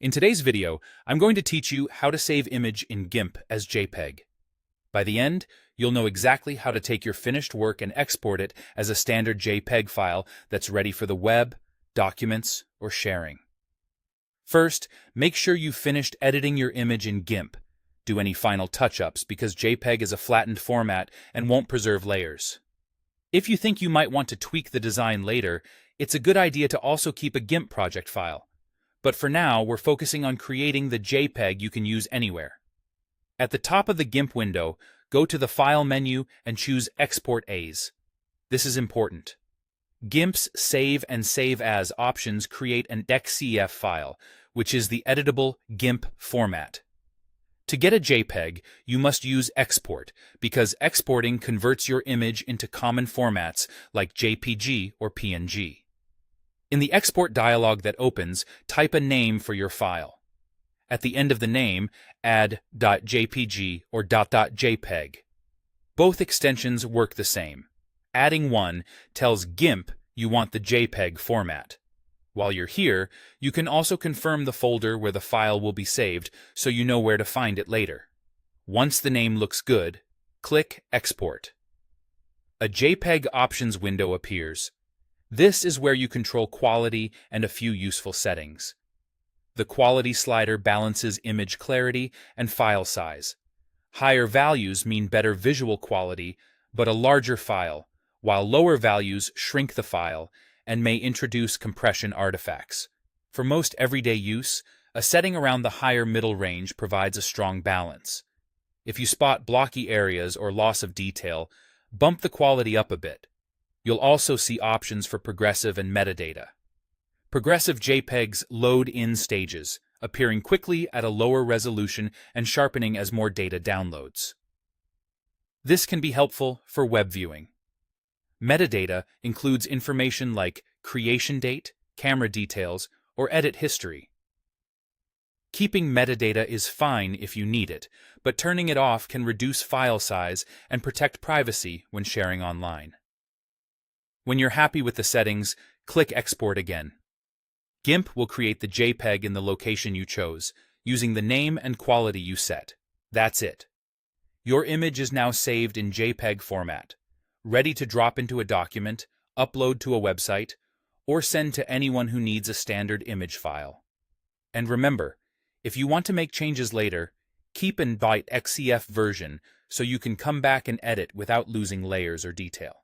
In today's video, I'm going to teach you how to save image in GIMP as JPEG. By the end, you'll know exactly how to take your finished work and export it as a standard JPEG file that's ready for the web, documents, or sharing. First, make sure you've finished editing your image in GIMP. Do any final touch-ups because JPEG is a flattened format and won't preserve layers. If you think you might want to tweak the design later, it's a good idea to also keep a GIMP project file. But for now, we're focusing on creating the JPEG you can use anywhere. At the top of the GIMP window, go to the File menu and choose Export As. This is important. GIMP's Save and Save As options create an .xcf file, which is the editable GIMP format. To get a JPEG, you must use Export, because exporting converts your image into common formats like JPG or PNG. In the export dialog that opens, type a name for your file. At the end of the name, add .jpg or .jpeg. Both extensions work the same. Adding one tells GIMP you want the JPEG format. While you're here, you can also confirm the folder where the file will be saved so you know where to find it later. Once the name looks good, click Export. A JPEG options window appears. This is where you control quality and a few useful settings. The quality slider balances image clarity and file size. Higher values mean better visual quality, but a larger file, while lower values shrink the file and may introduce compression artifacts. For most everyday use, a setting around the higher middle range provides a strong balance. If you spot blocky areas or loss of detail, bump the quality up a bit. You'll also see options for progressive and metadata. Progressive JPEGs load in stages, appearing quickly at a lower resolution and sharpening as more data downloads. This can be helpful for web viewing. Metadata includes information like creation date, camera details, or edit history. Keeping metadata is fine if you need it, but turning it off can reduce file size and protect privacy when sharing online. When you're happy with the settings, click Export again. GIMP will create the JPEG in the location you chose, using the name and quality you set. That's it. Your image is now saved in JPEG format, ready to drop into a document, upload to a website, or send to anyone who needs a standard image file. And remember, if you want to make changes later, keep an .xcf version so you can come back and edit without losing layers or detail.